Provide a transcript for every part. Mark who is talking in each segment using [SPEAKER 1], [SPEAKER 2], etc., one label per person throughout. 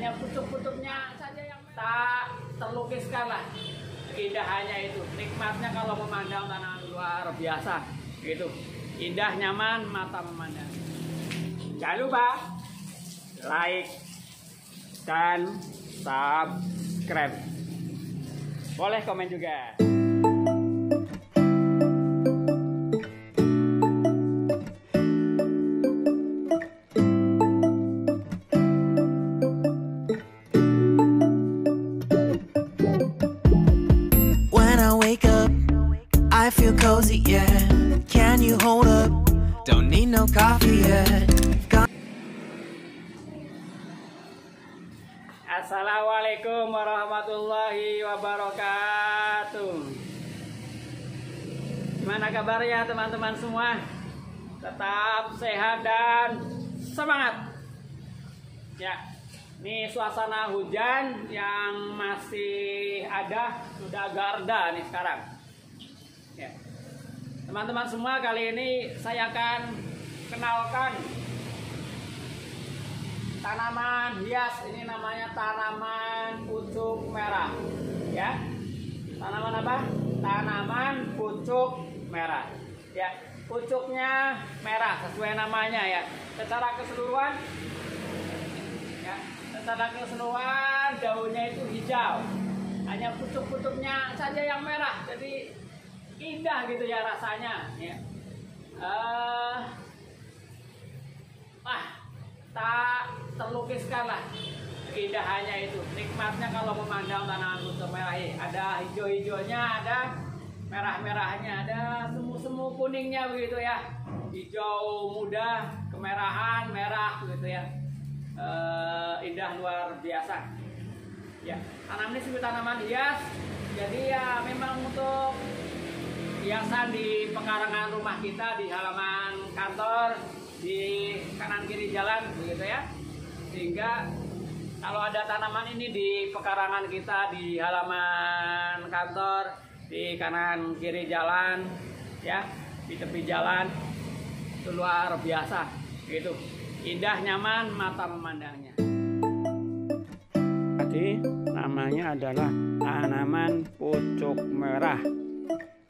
[SPEAKER 1] hanya pucuk-pucuknya saja yang tak terlukiskan lah keindahannya itu. Nikmatnya kalau memandang tanah luar biasa gitu, indah, nyaman, mata memandang. Jangan lupa like dan subscribe, boleh komen juga.
[SPEAKER 2] I feel cozy, yeah. Can you hold up? Don't need no coffee yet.
[SPEAKER 1] Assalamualaikum warahmatullahi wabarakatuh. Gimana kabarnya teman-teman semua? Tetap sehat dan semangat. Ya, ini suasana hujan yang masih ada, sudah agak reda nih sekarang. Ya. Teman-teman semua, kali ini saya akan kenalkan tanaman hias. Ini namanya tanaman pucuk merah. Ya, tanaman apa? Tanaman pucuk merah. Ya, pucuknya merah sesuai namanya ya. Secara keseluruhan, ya, secara keseluruhan daunnya itu hijau. Hanya pucuk-pucuknya saja yang merah. Jadi indah gitu ya rasanya ya. Tak terlukiskan lah keindahannya itu. Nikmatnya kalau memandang tanaman pucuk merah ini. Ada hijau-hijaunya, ada merah-merahnya, ada semu-semu kuningnya begitu ya. Hijau muda, kemerahan, merah begitu ya. Indah luar biasa ya. Tanaman ini disebut tanaman hias. Jadi ya memang untuk hiasan di pekarangan rumah kita, di halaman kantor, di kanan kiri jalan begitu ya. Sehingga kalau ada tanaman ini di pekarangan kita, di halaman kantor, di kanan kiri jalan ya, di tepi jalan, itu luar biasa gitu. Indah, nyaman, mata memandangnya. Tadi namanya adalah tanaman pucuk merah.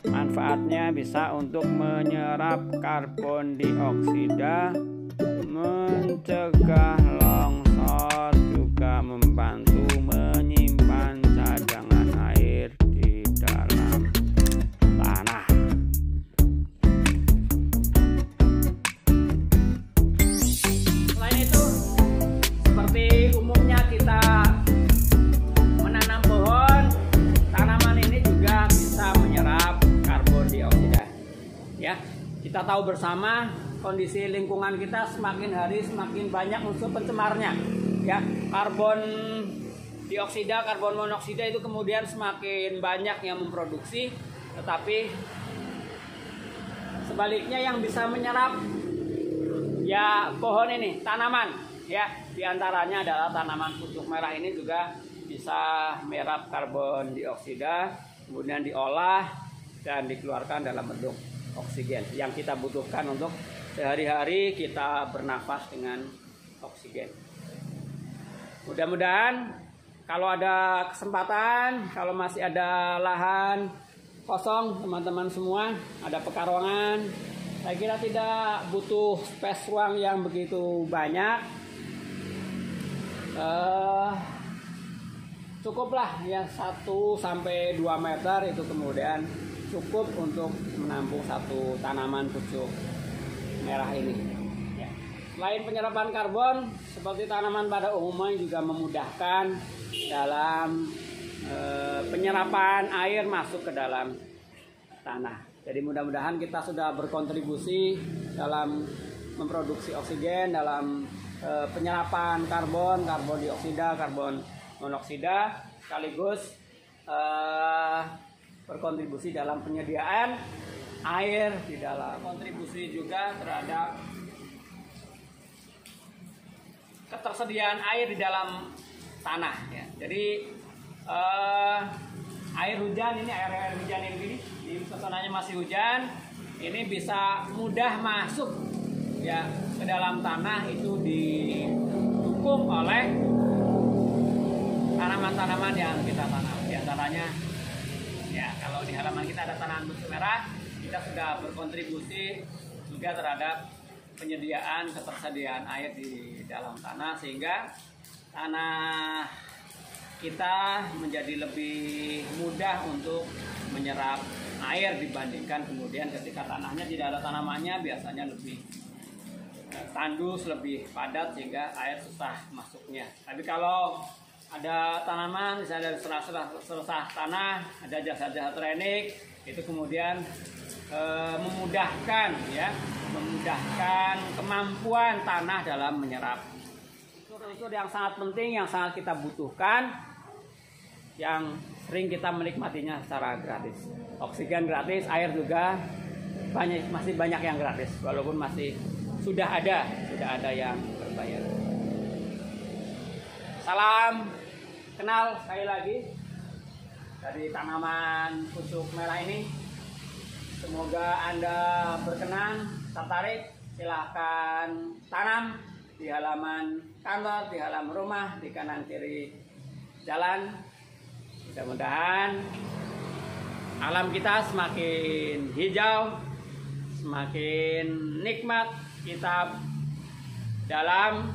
[SPEAKER 1] Manfaatnya bisa untuk menyerap karbon dioksida, mencegah longsor, juga membantu menyimpan cadangan air di dalam tanah. Selain itu, seperti umumnya kita menanam pohon, tanaman ini juga bisa menyerap karbon dioksida. Ya, kita tahu bersama kondisi lingkungan kita semakin hari semakin banyak unsur pencemarnya. Ya, karbon dioksida, karbon monoksida itu kemudian semakin banyak yang memproduksi, tetapi sebaliknya yang bisa menyerap ya pohon ini, tanaman. Ya, diantaranya adalah tanaman pucuk merah ini juga bisa menyerap karbon dioksida, kemudian diolah dan dikeluarkan dalam bentuk oksigen yang kita butuhkan untuk sehari-hari kita bernafas dengan oksigen. Mudah-mudahan kalau ada kesempatan, kalau masih ada lahan kosong teman-teman semua, ada pekarangan, saya kira tidak butuh space ruang yang begitu banyak. Cukuplah ya 1 sampai 2 meter itu kemudian cukup untuk menampung satu tanaman pucuk merah ini. Ya. Selain penyerapan karbon, seperti tanaman pada umumnya juga memudahkan dalam penyerapan air masuk ke dalam tanah. Jadi mudah-mudahan kita sudah berkontribusi dalam memproduksi oksigen, dalam penyerapan karbon, karbon dioksida, karbon monoksida, sekaligus berkontribusi dalam penyediaan air di dalam, kontribusi juga terhadap ketersediaan air di dalam tanah ya. Jadi air hujan ini, air hujan ini suasananya masih hujan, ini bisa mudah masuk ya ke dalam tanah, itu didukung oleh tanaman-tanaman yang kita tanam. Di antaranya, ya kalau di halaman kita ada tanaman musim merah, kita sudah berkontribusi juga terhadap penyediaan ketersediaan air di dalam tanah, sehingga tanah kita menjadi lebih mudah untuk menyerap air dibandingkan kemudian ketika tanahnya tidak ada tanamannya, biasanya lebih tandus, lebih padat sehingga air susah masuknya. Tapi kalau ada tanaman, misalnya ada selah tanah, ada jasa-jasa drainage, itu kemudian memudahkan kemampuan tanah dalam menyerap. Unsur yang sangat penting, yang sangat kita butuhkan, yang sering kita menikmatinya secara gratis. Oksigen gratis, air juga masih banyak yang gratis, walaupun masih sudah ada yang berbayar. Salam kenal sekali lagi dari tanaman pucuk merah ini. Semoga Anda berkenan, tertarik, silahkan tanam di halaman kantor, di halaman rumah, di kanan kiri jalan. Mudah-mudahan alam kita semakin hijau, semakin nikmat kita dalam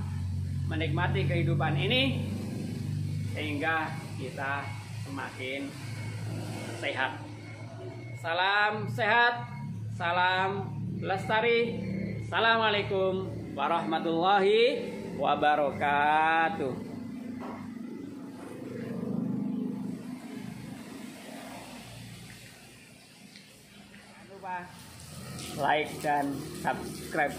[SPEAKER 1] menikmati kehidupan ini, sehingga kita semakin sehat. Salam sehat, salam lestari. Assalamualaikum warahmatullahi wabarakatuh. Jangan lupa like dan subscribe.